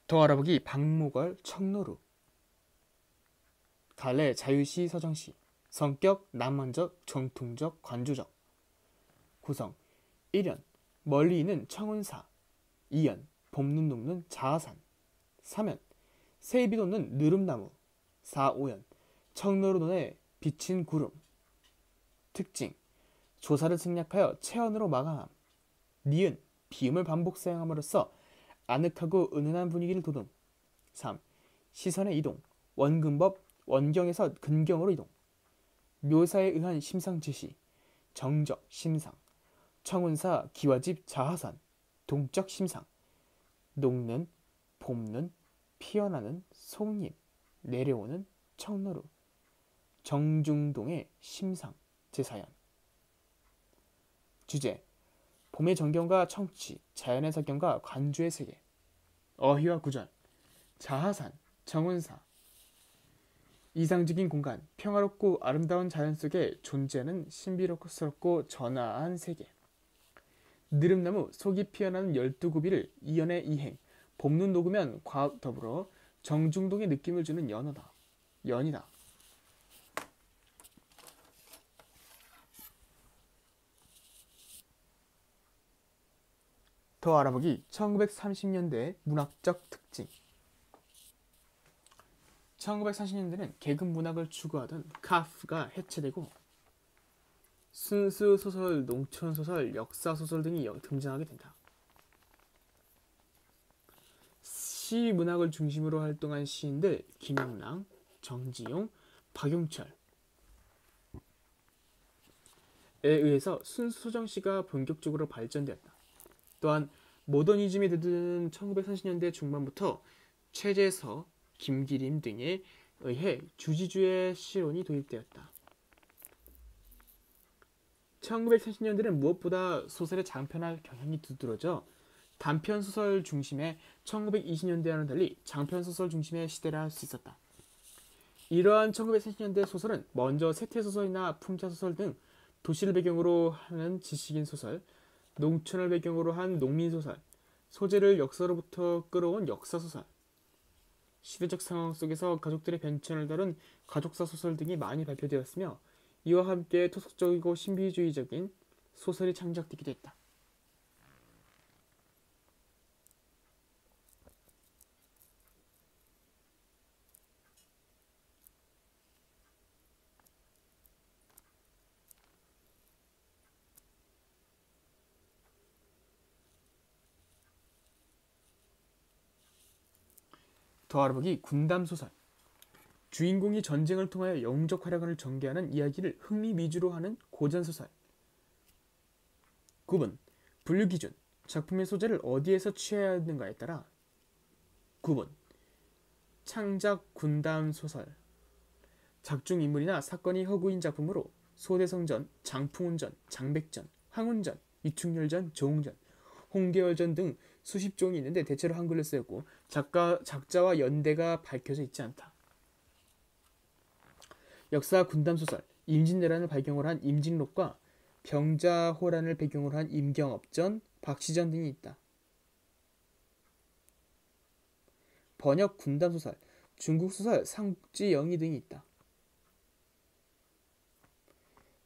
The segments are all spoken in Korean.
더 알아보기 박목월 청로루. 갈래 자유시 서정시. 성격 낭만적 전통적 관조적. 구성 1연 멀리 있는 청운사. 2연 봄눈 녹는 자하산. 3연 새입이 돋는 느릅나무. 4, 5연 청로루 논에 비친 구름. 특징 조사를 생략하여 체언으로 마감함. 니은 비음을 반복 사용함으로써 아늑하고 은은한 분위기를 돋움. 3. 시선의 이동 원근법 원경에서 근경으로 이동. 묘사에 의한 심상 제시 정적 심상. 청운사 기와집 자하산 동적 심상. 녹는 봄는 피어나는 송잎 내려오는 청로루. 정중동의 심상 제4연. 주제 봄의 정경과 청취 자연의 석경과 관주의 세계. 어휘와 구절 자하산 정운사. 이상적인 공간 평화롭고 아름다운 자연 속에 존재하는 신비롭고 전화한 세계. 느릅나무 속이 피어나는 12고비를 이연의 이행 봄눈 녹으면 과학 더불어 정중동의 느낌을 주는 연이다. 더 알아보기 1930년대 문학적 특징. 1930년대는 계급 문학을 추구하던 카프가 해체되고 순수 소설, 농촌 소설, 역사 소설 등이 등장하게 된다. 시 문학을 중심으로 활동한 시인들 김영랑, 정지용, 박용철에 의해서 순수 소정시가 본격적으로 발전되었다. 또한 모더니즘이 들드는 1930년대 중반부터 최재서, 김기림 등에 의해 주지주의 시론이 도입되었다. 1930년대는 무엇보다 소설의 장편화 경향이 두드러져 단편소설 중심의 1920년대와는 달리 장편소설 중심의 시대라 할 수 있었다. 이러한 1930년대 소설은 먼저 세태소설이나 풍자소설 등 도시를 배경으로 하는 지식인 소설, 농촌을 배경으로 한 농민소설, 소재를 역사로부터 끌어온 역사소설, 시대적 상황 속에서 가족들의 변천을 다룬 가족사 소설 등이 많이 발표되었으며 이와 함께 토속적이고 신비주의적인 소설이 창작되기도 했다. 더 알아보기 군담소설. 주인공이 전쟁을 통하여 영웅적 활약을 전개하는 이야기를 흥미 위주로 하는 고전소설. 구분 분류기준 작품의 소재를 어디에서 취해야 하는가에 따라. 구분 창작 군담 소설 작중 인물이나 사건이 허구인 작품으로 소대성전, 장풍운전, 장백전, 황운전, 이충렬전, 조웅전, 홍계월전 등 수십 종이 있는데 대체로 한글로 쓰였고 작자와 연대가 밝혀져 있지 않다. 역사 군담소설 임진왜란을 배경으로 한 임진록과 병자호란을 배경으로 한 임경업전, 박시전 등이 있다. 번역 군담소설 중국소설 상국지영이 등이 있다.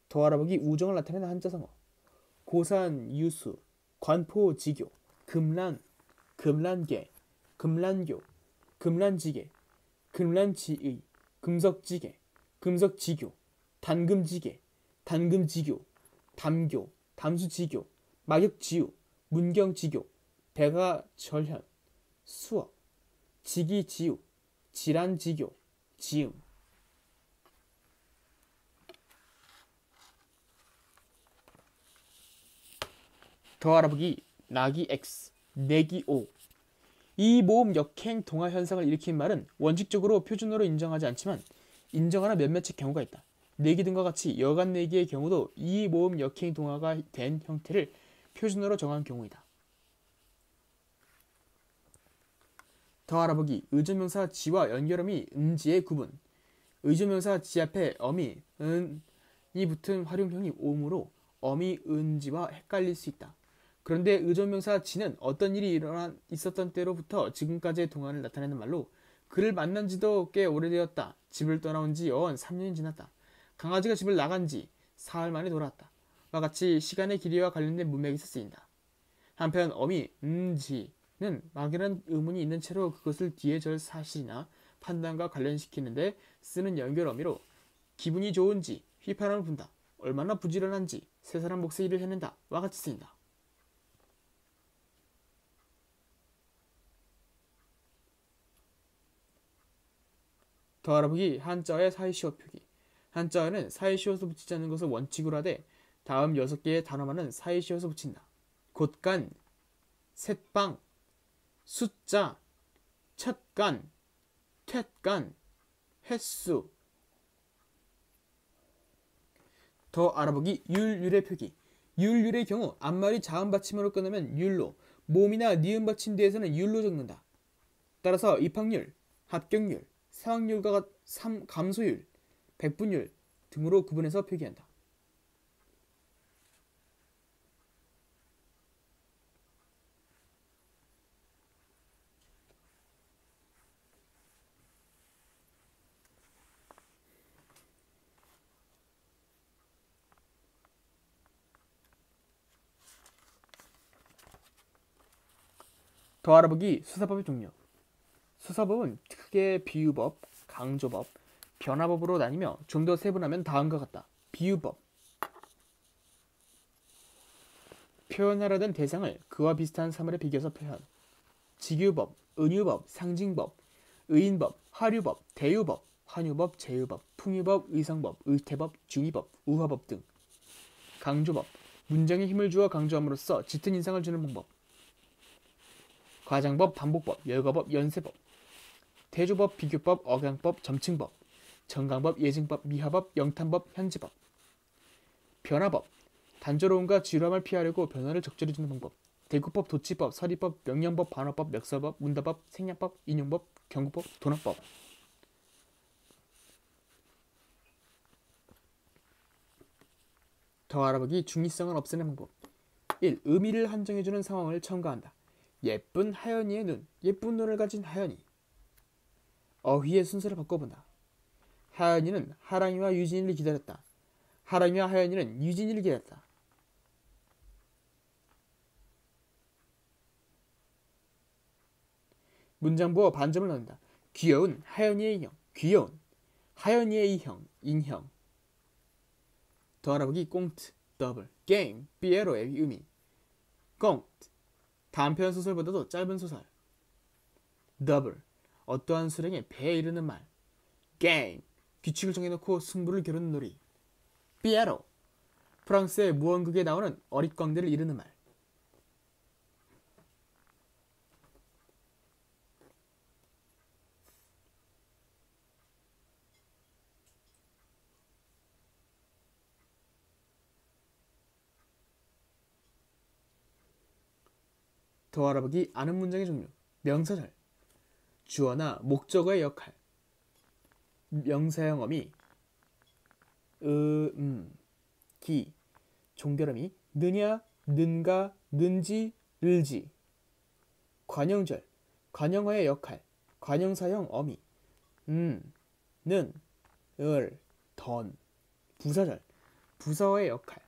더 알아보기 우정을 나타내는 한자성어 고산, 유수, 관포지교, 금란, 금란계, 금란교, 금란지계, 금란지의, 금석지계, 금석지교, 단금지계, 단금지교, 담교, 담수지교, 막역지유, 문경지교, 백아절현, 수어, 지기지유, 질환지교, 지음. 더 알아보기 나기 X, 내기 O. 이 모음 역행 동화 현상을 일으킨 말은 원칙적으로 표준어로 인정하지 않지만 인정하는 몇몇의 경우가 있다. 내기 등과 같이 여간 내기의 경우도 이 모음 역행 동화가 된 형태를 표준어로 정한 경우이다. 더 알아보기 의존명사 지와 연결음이 은지의 구분. 의존명사 지 앞에 어미 은이 붙은 활용형이 오므로 어미 은지와 헷갈릴 수 있다. 그런데 의존명사 지는 어떤 일이 있었던 때로부터 지금까지의 동안을 나타내는 말로 그를 만난 지도 꽤 오래되었다. 집을 떠나온 지 연 3년이 지났다. 강아지가 집을 나간 지 사흘 만에 돌아왔다. 와 같이 시간의 길이와 관련된 문맥에서 쓰인다. 한편 어미 지는 막연한 의문이 있는 채로 그것을 뒤에 절 사실이나 판단과 관련시키는데 쓰는 연결 어미로 기분이 좋은지 휘파람을 분다. 얼마나 부지런한지 세 사람 몫의 일을 해낸다. 와 같이 쓰인다. 더 알아보기 한자어의 사이시어 표기. 한자어는 사이시어서 붙이지 않는 것을 원칙으로 하되 다음 6개의 단어만은 사이시어서 붙인다. 곳간, 셋방, 숫자, 찻간, 텟간, 횟수. 더 알아보기 율율의 표기. 율율의 경우 앞말이 자음 받침으로 끝나면 율로, 모음이나 니은 받침 뒤에서는 율로 적는다. 따라서 입학률, 합격률, 사학률과 감소율, 백분율 등으로 구분해서 표기한다. 더 알아보기 수사법의 종류. 수사법은 크게 비유법, 강조법, 변화법으로 나뉘며 좀 더 세분하면 다음과 같다. 비유법. 표현하려던 대상을 그와 비슷한 사물에 비교해서 표현. 직유법, 은유법, 상징법, 의인법, 하류법, 대유법, 환유법, 제유법, 풍유법, 의성법, 의태법, 중의법, 우화법 등. 강조법. 문장에 힘을 주어 강조함으로써 짙은 인상을 주는 방법. 과장법, 반복법, 열거법, 연세법. 대조법, 비교법, 억양법, 점층법. 정강법, 예증법, 미화법, 영탄법, 현지법. 변화법. 단조로움과 지루함을 피하려고 변화를 적절히 주는 방법. 대구법, 도치법, 서리법, 명령법, 반어법, 멱설법, 문다법, 생략법, 인용법, 경고법, 도납법. 더 알아보기 중의성을 없애는 방법. 1. 의미를 한정해주는 상황을 첨가한다. 예쁜 하연이의 눈, 예쁜 눈을 가진 하연이. 어휘의 순서를 바꿔본다. 하연이는 하랑이와 유진이를 기다렸다. 하랑이와 하연이는 유진이를 기다렸다. 문장부어 반점을 넣는다. 귀여운 하연이의 인형, 귀여운 하연이의 이형, 인형. 더 알아보기 꽁트, 더블, 게임, 피에로의 의미. 꽁트, 단편 소설보다도 짧은 소설. 더블, 어떠한 수령의 배에 이르는 말. 게임, 규칙을 정해놓고 승부를 겨루는 놀이. 피에로, 프랑스의 무언극에 나오는 어릿광대를 이르는 말. 더 알아보기 아는 문장의 종류. 명사절, 주어나 목적어의 역할. 명사형 어미, 기. 종결어미, 느냐, 는가, 는지, 을지. 관형절, 관형어의 역할. 관형사형 어미, 는, 을, 던. 부사절, 부사어의 역할.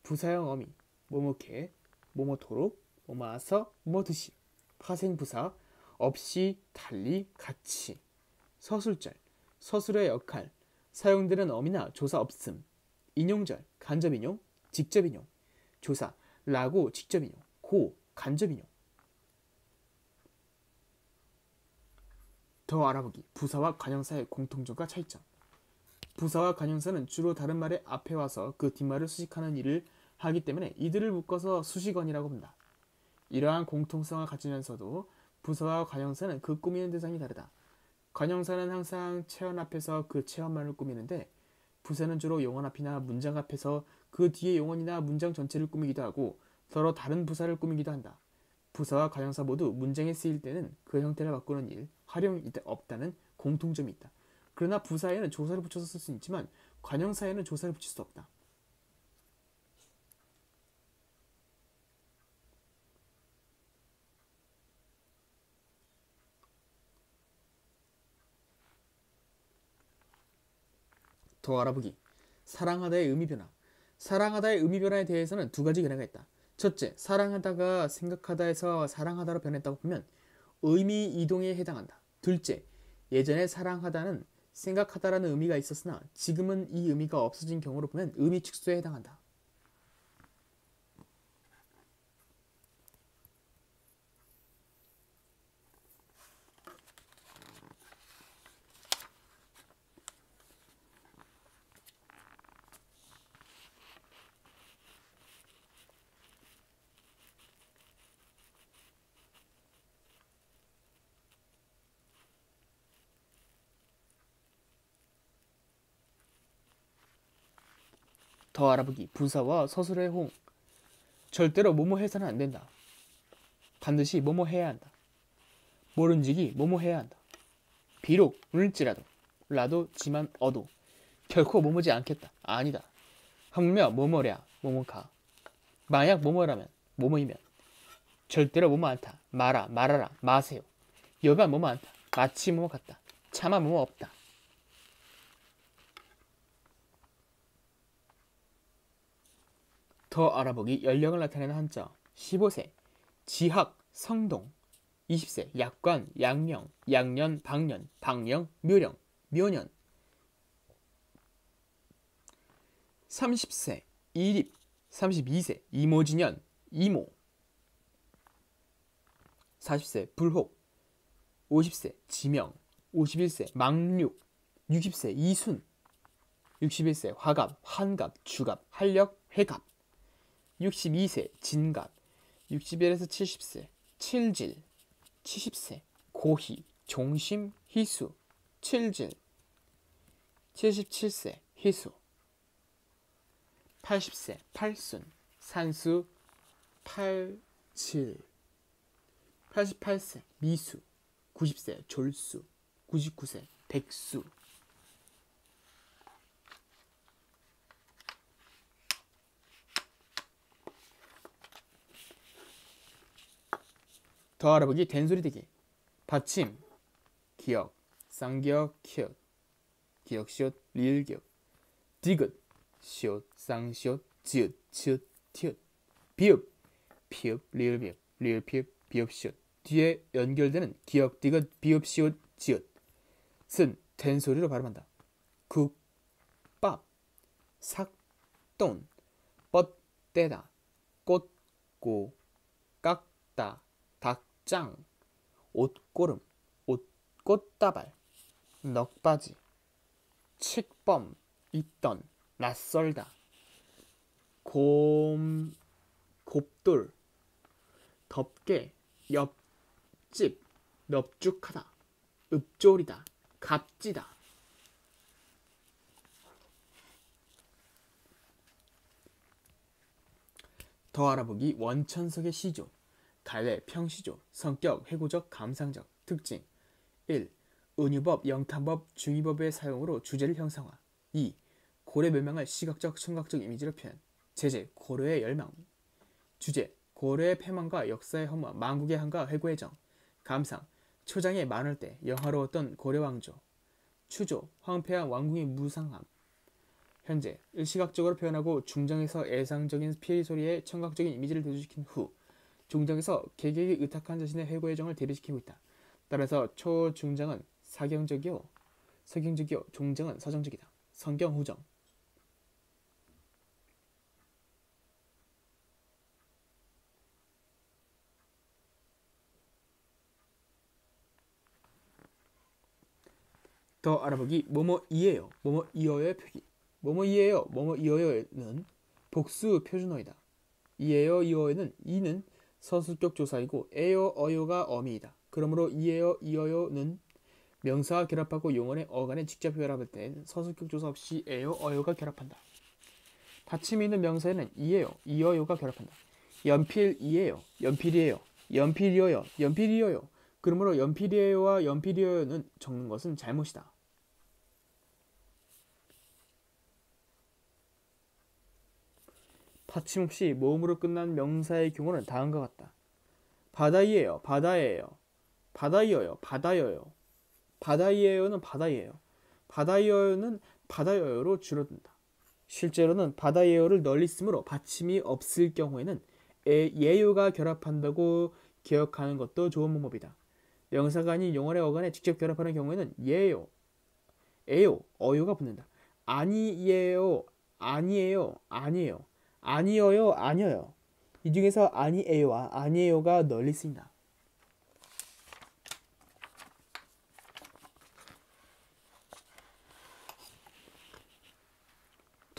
부사형 어미, 뭐뭐케, 뭐뭐토록, 뭐뭐아서, 뭐뭐드시. 파생부사, 없이, 달리, 같이. 서술절, 서술의 역할. 사용되는 어미나 조사 없음. 인용절, 간접인용, 직접인용. 조사, 라고 직접인용, 고, 간접인용. 더 알아보기 부사와 관형사의 공통점과 차이점. 부사와 관형사는 주로 다른 말의 앞에 와서 그 뒷말을 수식하는 일을 하기 때문에 이들을 묶어서 수식어니라고 본다. 이러한 공통성을 가지면서도 부사와 관형사는 그 꾸미는 대상이 다르다. 관형사는 항상 체언 앞에서 그 체언만을 꾸미는데 부사는 주로 용언 앞이나 문장 앞에서 그 뒤에 용언이나 문장 전체를 꾸미기도 하고 서로 다른 부사를 꾸미기도 한다. 부사와 관형사 모두 문장에 쓰일 때는 그 형태를 바꾸는 일, 활용이 없다는 공통점이 있다. 그러나 부사에는 조사를 붙여서 쓸 수 있지만 관형사에는 조사를 붙일 수 없다. 더 알아보기. 사랑하다의 의미 변화. 사랑하다의 의미 변화에 대해서는 두 가지 견해가 있다. 첫째, 사랑하다가 생각하다에서 사랑하다로 변했다고 보면 의미 이동에 해당한다. 둘째, 예전에 사랑하다는 생각하다라는 의미가 있었으나 지금은 이 의미가 없어진 경우로 보면 의미 축소에 해당한다. 더 알아보기. 부사와 서술의 호응. 절대로 뭐뭐 해서는 안 된다. 반드시 뭐뭐 해야 한다. 모른지기 뭐뭐 해야 한다. 비록 울지라도 라도 지만 어도 결코 뭐뭐지 않겠다. 아니다. 하물며 뭐뭐랴 뭐뭐가. 만약 뭐뭐라면 뭐뭐이면 절대로 뭐뭐 않다. 마라 말아라 마세요. 여간 뭐뭐 않다. 마치 뭐뭐 같다. 차마 뭐뭐 없다. 더 알아보기. 연령을 나타내는 한자. 15세 지학 성동. 20세 약관 양령 양년 방년 방령 묘령 묘년. 30세 이립. 32세 이모지년 이모. 40세 불혹. 50세 지명. 51세 망륙. 60세 이순. 61세 화갑 환갑 주갑 활력 회갑. 62세 진갑. 61에서 70세 칠질. 70세 고희 종심 희수 칠질. 77세 희수. 80세 팔순 산수 팔칠. 88세 미수. 90세 졸수. 99세 백수. 더 알아보기. 된소리 되기. 받침 기역 쌍기역 키역 기역 시옷 리을기역. 디귿 시옷 쌍시옷 지읒 치읒 티읒. 비읍 피읍 리을비읍 리을피읍 비읍시옷. 뒤에 연결되는 기역 디귿 비읍 시옷 지읒 쓴 된소리로 발음한다. 국밥 삭돈 뻗대다 꽂고 깎다 닭장 옷고름 옷꽃다발 넉바지 칡범 있던 낯설다 곱돌 덮개 옆집 넙죽하다 읍졸이다 갑지다. 더 알아보기. 원천석의 시조. 갈래 평시조. 성격 회고적 감상적. 특징 1. 은유법 영탄법 중의법의 사용으로 주제를 형상화. 2. 고려 멸망을 시각적 청각적 이미지로 표현. 제재 고려의 열망. 주제 고려의 패망과 역사의 허무 망국의 한과 회고의 정. 감상 초장의 많을 때 영화로웠던 고려왕조. 추조 황폐한 왕궁의 무상함. 현재 시각적으로 표현하고 중장에서 애상적인 피리 소리의 청각적인 이미지를 대조시킨 후 중장에서 개개의 의탁한 자신의 회고의 정을 대비시키고 있다. 따라서 초중장은 사경적이요 서경적이요 중장은 서정적이다. 성경후정. 더 알아보기. 뭐뭐이에요 뭐뭐이어요의 표기. 뭐뭐이에요 뭐뭐이어요는 복수 표준어이다. 이에요 이어요는 이는 서술격 조사이고 에요 어요가 어미이다. 그러므로 이에요 이어요는 명사와 결합하고 용언의 어간에 직접 결합할 때는 서술격 조사 없이 에요 어요가 결합한다. 받침이 있는 명사에는 이에요 이어요가 결합한다. 연필이에요 연필이에요 연필이어요 연필이어요. 그러므로 연필이에요와 연필이어요는 적는 것은 잘못이다. 받침 없이 모음으로 끝난 명사의 경우는 다음과 같다. 바다이에요 바다예요 바다이어요 바다여요 바다이에요는 바다이에요 바다이어요는 바다여어로 줄어든다. 실제로는 바다예어를 널리 쓰므로 받침이 없을 경우에는 예요가 결합한다고 기억하는 것도 좋은 방법이다. 명사가 아닌 영어의 어간에 직접 결합하는 경우에는 예요, 에요, 어요가 붙는다. 아니예요, 아니에요, 아니에요, 아니어요, 아니어요. 이 중에서 아니에요와 아니에요가 널리 쓰인다.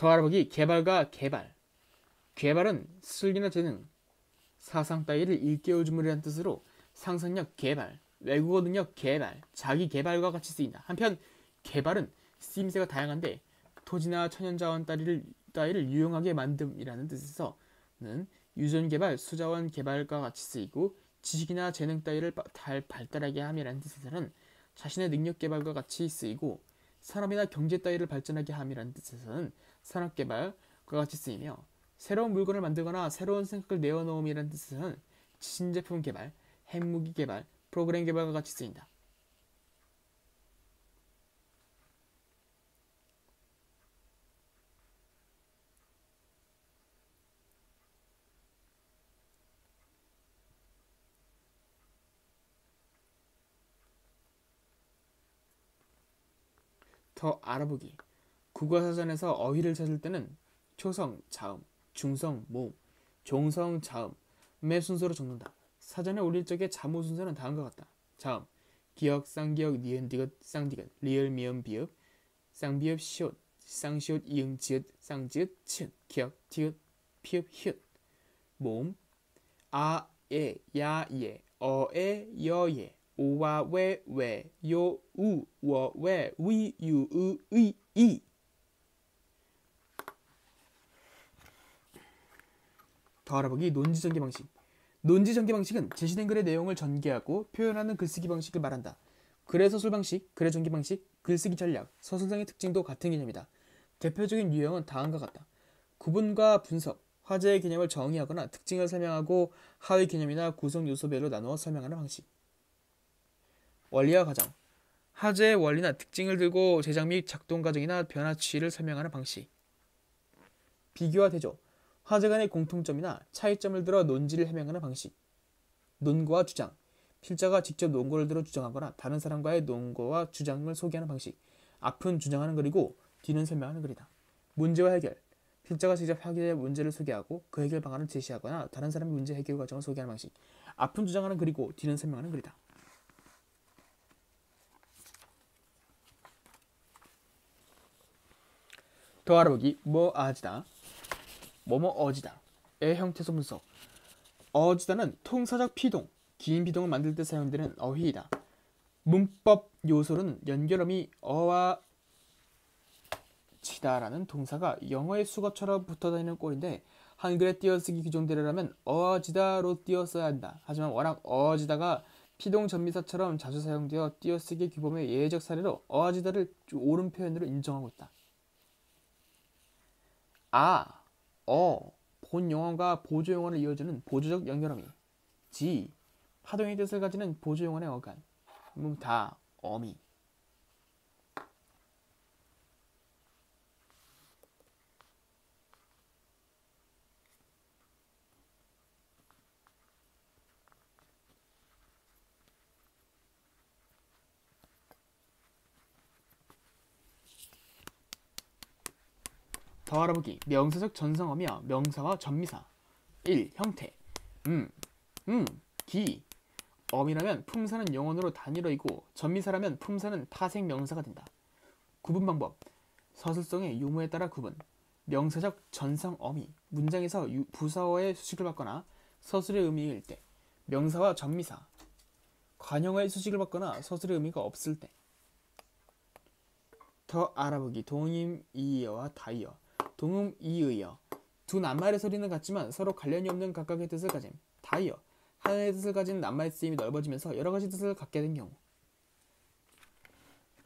더 알아보기 개발과 개발. 개발은 슬기나 재능, 사상 따위를 일깨울 주문이라는 뜻으로 상상력 개발, 외국어 능력 개발, 자기 개발과 같이 쓰인다. 한편 개발은 쓰임새가 다양한데 토지나 천연자원 따위를 유용하게 만듦이라는 뜻에서는 유전 개발, 수자원 개발과 같이 쓰이고 지식이나 재능 따위를 발달하게 함이라는 뜻에서는 자신의 능력 개발과 같이 쓰이고 산업이나 경제 따위를 발전하게 함이라는 뜻에서는 산업 개발과 같이 쓰이며 새로운 물건을 만들거나 새로운 생각을 내어놓음이라는 뜻에서는 신제품 개발, 핵무기 개발, 프로그램 개발과 같이 쓰인다. 더 알아보기. 국어사전에서 어휘를 찾을 때는 초성, 자음, 중성, 모음, 종성, 자음의 순서로 적는다. 사전에 올릴 적의 자모 순서는 다음과 같다. 자음, 기역, 쌍기역, 니은, 디귿, 쌍디귿, 리을, 미음, 비읍, 쌍비읍, 시옷, 쌍시옷, 이응, 지읒, 쌍지읒, 치읒, 기역, 디귿, 피읍, 히읗. 모음, 아, 에, 야, 예, 어, 에, 여, 예, 오와, 왜, 요, 우, 워, 왜, 위, 유, 으, 의, 이. 더 알아보기 논지 전개 방식. 논지 전개 방식은 제시된 글의 내용을 전개하고 표현하는 글쓰기 방식을 말한다. 글의 서술 방식, 글의 전개 방식, 글쓰기 전략, 서술상의 특징도 같은 개념이다. 대표적인 유형은 다음과 같다. 구분과 분석, 화제의 개념을 정의하거나 특징을 설명하고 하위 개념이나 구성 요소별로 나누어 설명하는 방식. 원리와 과정, 화제의 원리나 특징을 들고 제작 및 작동 과정이나 변화 추이를 설명하는 방식. 비교와 대조, 화제 간의 공통점이나 차이점을 들어 논지를 해명하는 방식. 논거와 주장, 필자가 직접 논거를 들어 주장하거나 다른 사람과의 논거와 주장을 소개하는 방식. 앞은 주장하는 글이고 뒤는 설명하는 글이다. 문제와 해결, 필자가 직접 해결의 문제를 소개하고 그 해결 방안을 제시하거나 다른 사람의 문제 해결 과정을 소개하는 방식. 앞은 주장하는 글이고 뒤는 설명하는 글이다. 더 알아보기 뭐아지다, 뭐뭐어지다 의 형태소 분석. 어지다는 통사적 피동, 긴 비동을 만들 때 사용되는 어휘이다. 문법 요소로는 연결음이 어와 지다라는 동사가 영어의 수거처럼 붙어다니는 꼴인데 한글의 띄어쓰기 규정대로라면 어지다로 띄어써야 한다. 하지만 워낙 어지다가 피동 전미사처럼 자주 사용되어 띄어쓰기 규범의 예외적 사례로 어지다를 옳은 표현으로 인정하고 있다. 아, 어, 본 용어가 보조 용어를 이어주는 보조적 연결어미. 지, 파동의 뜻을 가지는 보조 용어의 어간. 다, 어미. 더 알아보기 명사적 전성어미와 명사와 전미사. 1. 형태 기. 어미라면 품사는 영원으로 단일어이고 전미사라면 품사는 파생 명사가 된다. 구분 방법. 서술성의 유무에 따라 구분. 명사적 전성어미. 문장에서 부사어의 수식을 받거나 서술의 의미일 때. 명사와 전미사. 관형어의 수식을 받거나 서술의 의미가 없을 때. 더 알아보기 동임이의어와 다의어. 동음이의어. 두 낱말의 소리는 같지만 서로 관련이 없는 각각의 뜻을 가짐. 다의어. 하나의 뜻을 가진 낱말 쓰임이 넓어지면서 여러가지 뜻을 갖게 된 경우.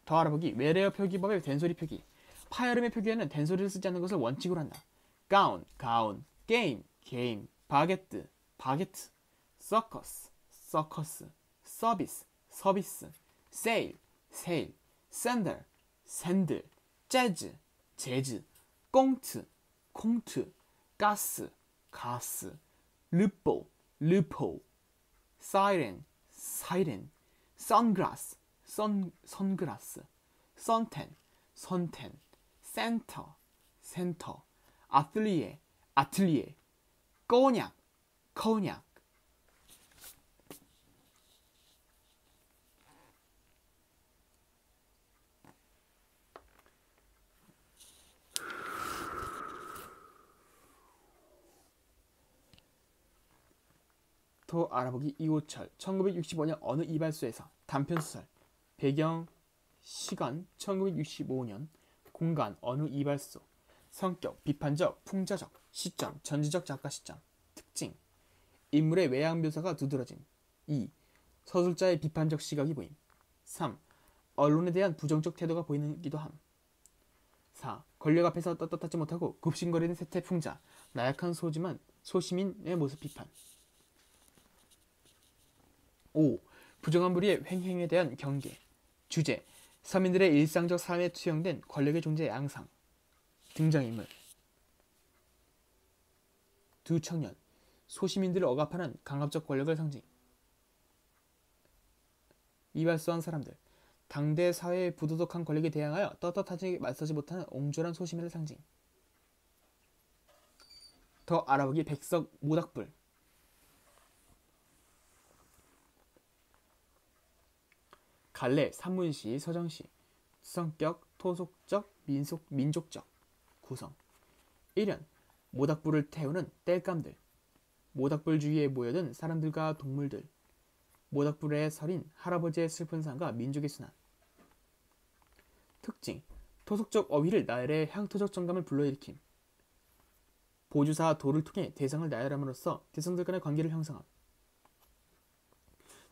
더 알아보기 외래어 표기법의 된소리 표기. 파열음의 표기에는 된소리를 쓰지 않는 것을 원칙으로 한다. 가운, 가운, 게임, 게임, 바게트, 바게트, 서커스, 서커스, 서비스, 서비스, 세일, 세일, 샌들, 샌들, 재즈, 재즈, 꽁트, 콩트, 가스, 가스, 르뽀, 르포, 사이렌, 사이렌, 선글라스, 선글라스, 선텐, 선텐, 센터, 센터, 아틀리에, 아틀리에, 꼬냑, 코냑. 더 알아보기 이호철 1965년 어느 이발소에서 단편소설 배경 시간 1965년 공간 어느 이발소 성격 비판적 풍자적 시점 전지적 작가 시점 특징 인물의 외양 묘사가 두드러짐 2. 서술자의 비판적 시각이 보임 3. 언론에 대한 부정적 태도가 보이기도 함 4. 권력 앞에서 떳떳하지 못하고 굽신거리는 세태풍자 나약한 소시민의 모습 비판 5. 부정한 무리의 횡행에 대한 경계 주제 서민들의 일상적 삶에 투영된 권력의 존재 양상 등장인물 두 청년 소시민들을 억압하는 강압적 권력을 상징 이발소한 사람들 당대 사회의 부도덕한 권력에 대항하여 떳떳하지 맞서지 못하는 옹졸한 소시민을 상징 더 알아보기 백석 모닥불 갈래 산문시 서정시 성격 토속적 민족적 구성 1년 모닥불을 태우는 땔감들 모닥불 주위에 모여든 사람들과 동물들 모닥불에 서린 할아버지의 슬픈 삶과 민족의 순환 특징 토속적 어휘를 나열해 향토적 정감을 불러일으킴 보주사 도를 통해 대상을 나열함으로써 대상들 간의 관계를 형성함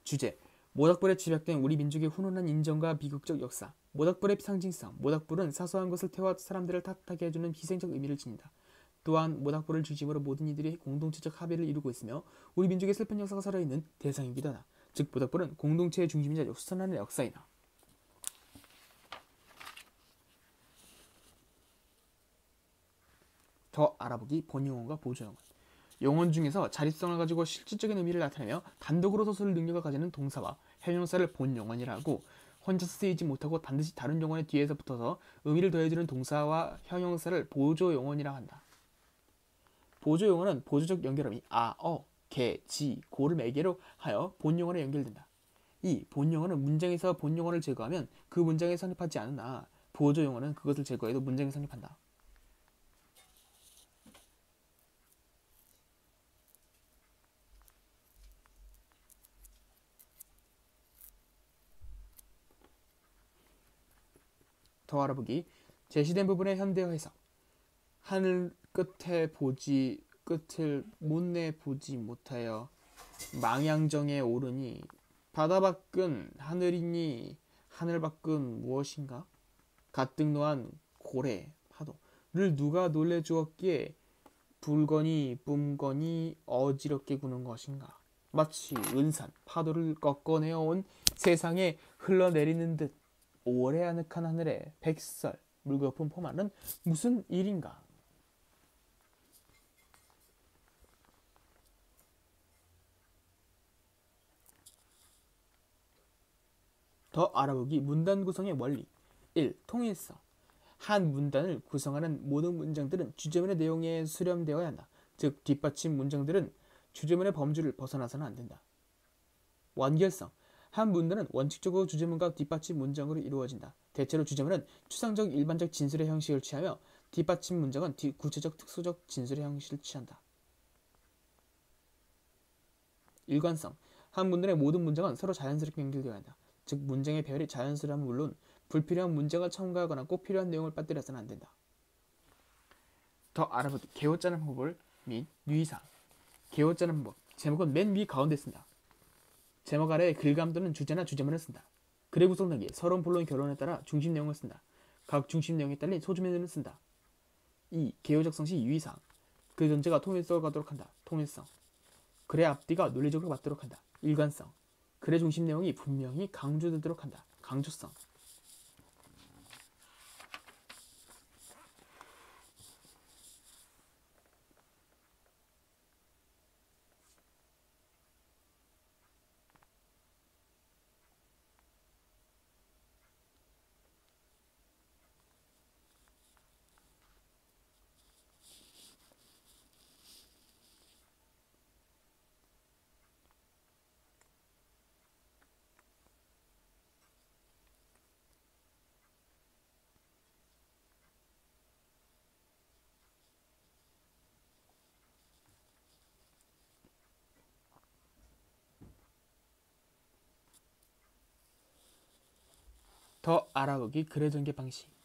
주제 모닥불에 집약된 우리 민족의 훈훈한 인정과 비극적 역사 모닥불의 상징성 모닥불은 사소한 것을 태워 사람들을 따뜻하게 해주는 희생적 의미를 지닌다. 또한 모닥불을 중심으로 모든 이들이 공동체적 합의를 이루고 있으며 우리 민족의 슬픈 역사가 살아있는 대상이기도 하다. 즉 모닥불은 공동체의 중심이자 수선하는 역사이다. 더 알아보기 본용어과 보조용어 용언 중에서 자립성을 가지고 실질적인 의미를 나타내며 단독으로 서술 능력을 가지는 동사와 형용사를 본용언이라고 혼자서 쓰이지 못하고 반드시 다른 용언의 뒤에서 붙어서 의미를 더해주는 동사와 형용사를 보조용언이라 한다. 보조용언은 보조적 연결음이 아, 어, 개, 지, 고를 매개로 하여 본용언에 연결된다. 이 본용언은 문장에서 본용언을 제거하면 그 문장에 성립하지 않으나 보조용언은 그것을 제거해도 문장에 성립한다. 더 알아보기 제시된 부분의 현대어 해석 하늘 끝을 못내 보지 못하여 망양정에 오르니 바다 밖은 하늘이니 하늘 밖은 무엇인가 가뜩노한 고래 파도를 누가 놀래주었기에 불거니 뿜거니 어지럽게 구는 것인가 마치 은산 파도를 꺾어내어온 세상에 흘러내리는 듯 오래 아늑한 하늘에 백설 물거품 포마는 무슨 일인가? 더 알아보기 문단 구성의 원리 1. 통일성 한 문단을 구성하는 모든 문장들은 주제문의 내용에 수렴되어야 한다. 즉 뒷받침 문장들은 주제문의 범주를 벗어나서는 안 된다. 완결성 한 문단은 원칙적으로 주제문과 뒷받침 문장으로 이루어진다. 대체로 주제문은 추상적 일반적 진술의 형식을 취하며 뒷받침 문장은 구체적 특수적 진술의 형식을 취한다. 일관성 한 문단의 모든 문장은 서로 자연스럽게 연결되어야 한다. 즉 문장의 배열이 자연스러움은 물론 불필요한 문장을 첨가하거나 꼭 필요한 내용을 빠뜨려서는 안 된다. 더 알아보기 개요짜는 방법을 및 유의사항 개요짜는 방법 제목은 맨 위 가운데 쓴다. 제목 아래에 글감 또는 주제나 주제문을 쓴다. 글의 구성 단계, 서론, 본론, 결론에 따라 중심 내용을 쓴다. 각 중심 내용에 딸린 소주면을 쓴다. 2. 개요 작성 시 유의사항 글 전체가 통일성을 갖도록 한다. 통일성 글의 앞뒤가 논리적으로 맞도록 한다. 일관성 글의 중심 내용이 분명히 강조되도록 한다. 강조성 더 알아보기 글의 전개 방식.